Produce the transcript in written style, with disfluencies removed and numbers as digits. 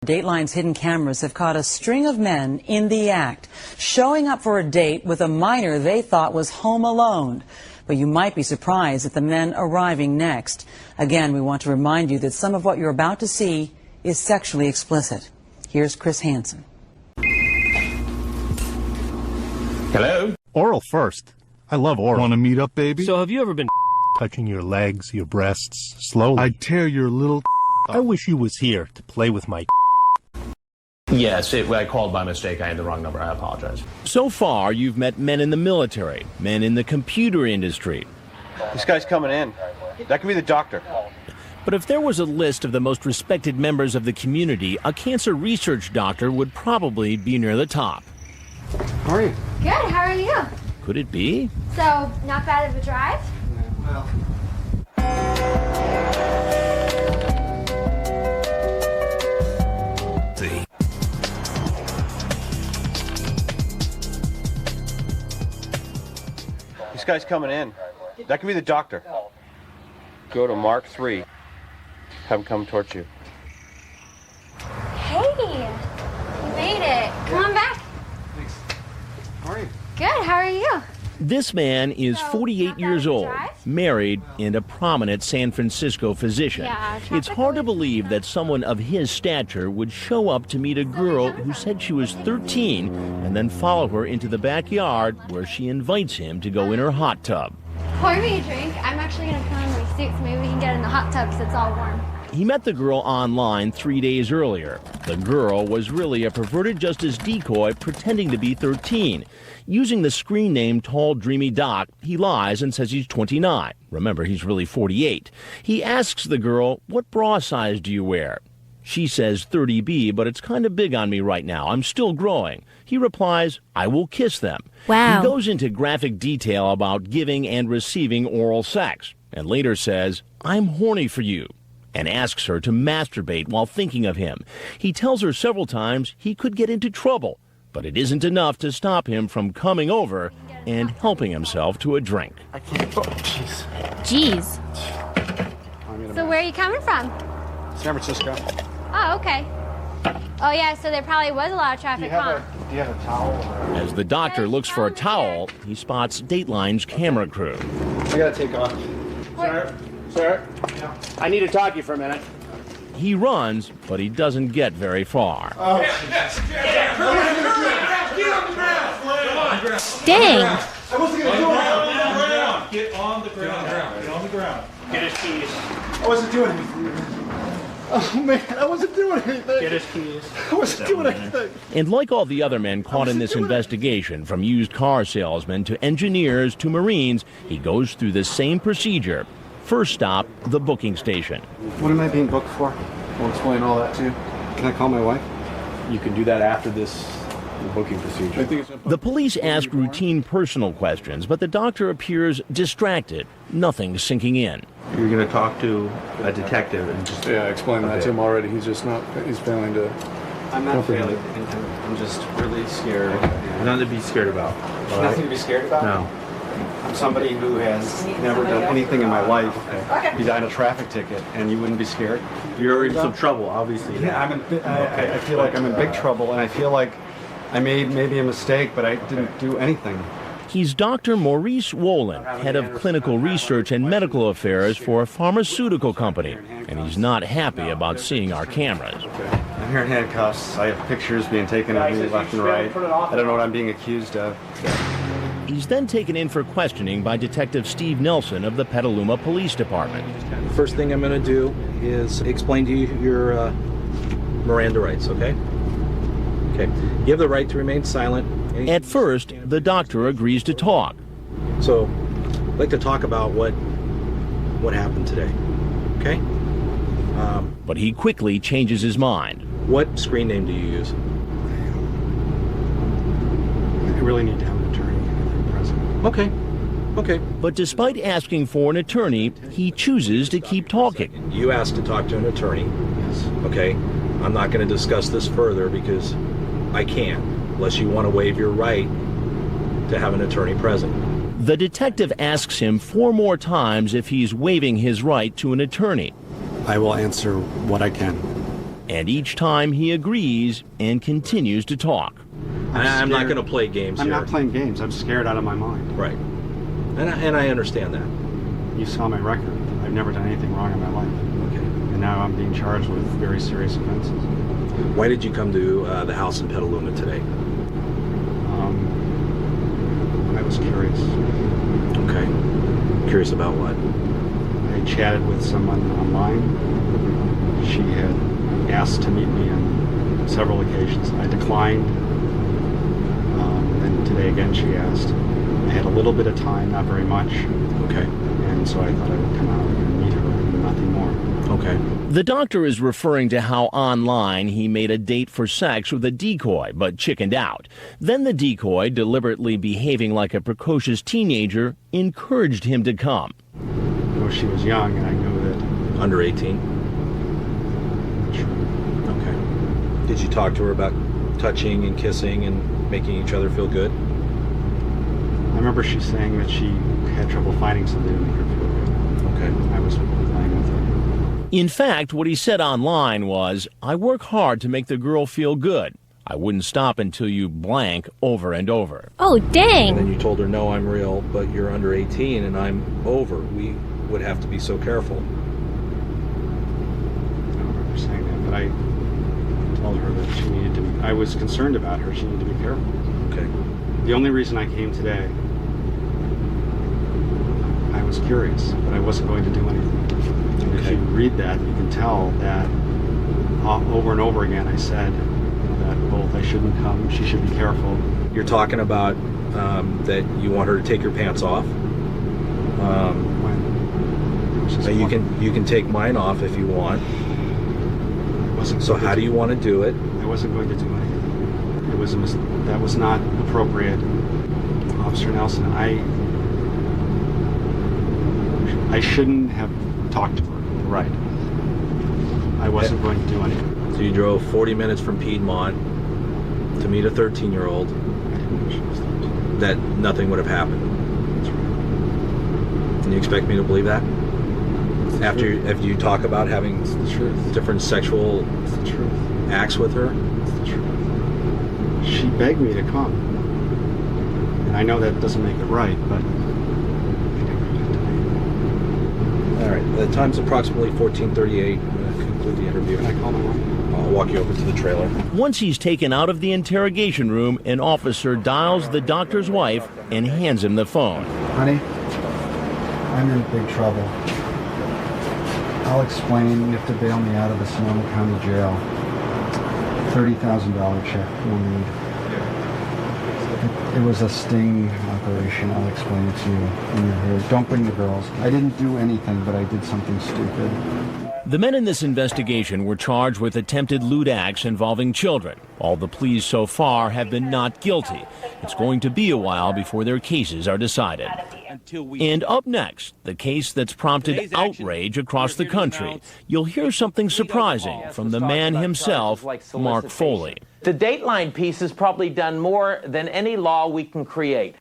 Dateline's hidden cameras have caught a string of men in the act, showing up for a date with a minor they thought was home alone. But you might be surprised at the men arriving next. Again, we want to remind you that some of what you're about to see is sexually explicit. Here's Chris Hansen. Hello? Oral first. I love oral. Want to meet up, baby? So have you ever been Touching your legs, your breasts, slowly. I'd tear your little I wish you was here to play with my Yes, I called by mistake. I had the wrong number. I apologize. So far, you've met men in the military, men in the computer industry. This guy's coming in. That could be the doctor. But if there was a list of the most respected members of the community, a cancer research doctor would probably be near the top. How are you? Good, how are you? Could it be? So, not bad of a drive? Well. This guy's coming in. That could be the doctor. Go to Mark 3. Have him come towards you. Hey, you made it. Come on back. Thanks. How are you? Good, how are you? This man is 48 years old, married, and a prominent San Francisco physician. It's hard to believe that someone of his stature would show up to meet a girl who said she was 13 and then follow her into the backyard where she invites him to go in her hot tub. Pour me a drink. I'm actually going to put on my suit so maybe we can get in the hot tub because it's all warm. He met the girl online 3 days earlier. The girl was really a perverted justice decoy pretending to be 13. Using the screen name Tall Dreamy Doc, he lies and says he's 29. Remember, he's really 48. He asks the girl, "What bra size do you wear?" She says 30B, but it's kind of big on me right now. I'm still growing. He replies, "I will kiss them." Wow. He goes into graphic detail about giving and receiving oral sex, and later says, "I'm horny for you," and asks her to masturbate while thinking of him. He tells her several times he could get into trouble, but it isn't enough to stop him from coming over and helping himself to a drink. I can't. Oh, jeez. Jeez. So where are you coming from? San Francisco. Oh, okay. Oh, yeah, so there probably was a lot of traffic, huh? Do you have a towel? As the doctor looks for a towel, he spots Dateline's camera crew. I gotta take off. Sir? I need to talk to you for a minute. He runs, but he doesn't get very far. Oh. Dang. I wasn't gonna do it. Get on the ground. Get on the ground. Get his keys. I wasn't doing anything. Oh man, I wasn't doing anything. Get his keys. I wasn't doing anything. And like all the other men caught in this investigation, from used car salesmen to engineers to Marines, he goes through the same procedure. First stop, the booking station. What am I being booked for? We'll explain all that to you. Can I call my wife? You can do that after the booking procedure. The police ask routine personal questions, but the doctor appears distracted, nothing sinking in. You're going to talk to a detective and just... Yeah, I explained that to him already. He's just not, he's failing to... I'm not failing. I'm just really scared. Nothing to be scared about. Nothing to be scared about? No. I'm somebody who has never done anything in my life besides a traffic ticket, and you wouldn't be scared? You're in some trouble, obviously. Yeah, I feel like I'm in big trouble, and I feel like I made maybe a mistake, but I didn't do anything. He's Dr. Maurice Wolin, head of clinical research and medical affairs for a pharmaceutical company, and he's not happy about seeing our cameras. I'm here in handcuffs. I have pictures being taken of me left and right. I don't know what I'm being accused of. He's then taken in for questioning by Detective Steve Nelson of the Petaluma Police Department. The first thing I'm going to do is explain to you your Miranda rights, okay? Okay. You have the right to remain silent. At first, the doctor agrees to talk. So, I'd like to talk about what happened today, okay? But he quickly changes his mind. What screen name do you use? I really need to have an attorney present. Okay. Okay. But despite asking for an attorney, he chooses to keep talking. You asked to talk to an attorney. Yes. Okay. I'm not going to discuss this further because I can't, unless you want to waive your right to have an attorney present. The detective asks him 4 more times if he's waiving his right to an attorney. I will answer what I can. And each time he agrees and continues to talk. I'm not going to play games I'm here. not playing games. I'm scared out of my mind. Right. And I understand that. You saw my record. I've never done anything wrong in my life. Okay. And now I'm being charged with very serious offenses. Why did you come to the house in Petaluma today? I was curious. Okay. Curious about what? I chatted with someone online. She had asked to meet me on several occasions. I declined. Then today again she asked. I had a little bit of time, not very much. Okay. And so I thought I would come out and meet her and nothing more. Okay. The doctor is referring to how online he made a date for sex with a decoy, but chickened out. Then the decoy, deliberately behaving like a precocious teenager, encouraged him to come. I know she was young, and I knew that. Under 18? Sure. Okay. Did you talk to her about touching and kissing and making each other feel good? I remember she saying that she had trouble finding something to make her feel good. Okay. I was playing with her. In fact, what he said online was, "I work hard to make the girl feel good. I wouldn't stop until you blank over and over." Oh, dang. And then you told her, no, I'm real, but you're under 18 and I'm over. We would have to be so careful. I don't remember saying that, but I told her that she needed to be, I was concerned about her. She needed to be careful. Okay. The only reason I came today, I was curious, but I wasn't going to do anything. And if you read that, you can tell that over and over again I said that both I shouldn't come, she should be careful. You're talking about that you want her to take your pants off. You can take mine off if you want. So how do you want to do it? I wasn't going to do anything. It was that was not appropriate. Officer Nelson, I shouldn't have talked to her. Right. I wasn't going to do anything. So you drove 40 minutes from Piedmont to meet a 13-year-old. I didn't know she was 13. That nothing would have happened. That's right. And you expect me to believe that? After you talk about having different sexual acts with her? It's the truth. She begged me to come. And I know that doesn't make it right, but All right, the time's approximately 14:38. I'm going to conclude the interview. can I call my mom? I'll walk you over to the trailer. Once he's taken out of the interrogation room, an officer dials the doctor's wife and hands him the phone. Honey, I'm in big trouble. I'll explain. You have to bail me out of the Sonoma County Jail. $30,000 check we'll need. It was a sting operation. I'll explain it to you when you're here. Don't bring the girls. I didn't do anything, but I did something stupid. The men in this investigation were charged with attempted lewd acts involving children. All the pleas so far have been not guilty. It's going to be a while before their cases are decided. And up next, the case that's prompted outrage across the country. You'll hear something surprising from the man himself, Mark Foley. The Dateline piece has probably done more than any law we can create.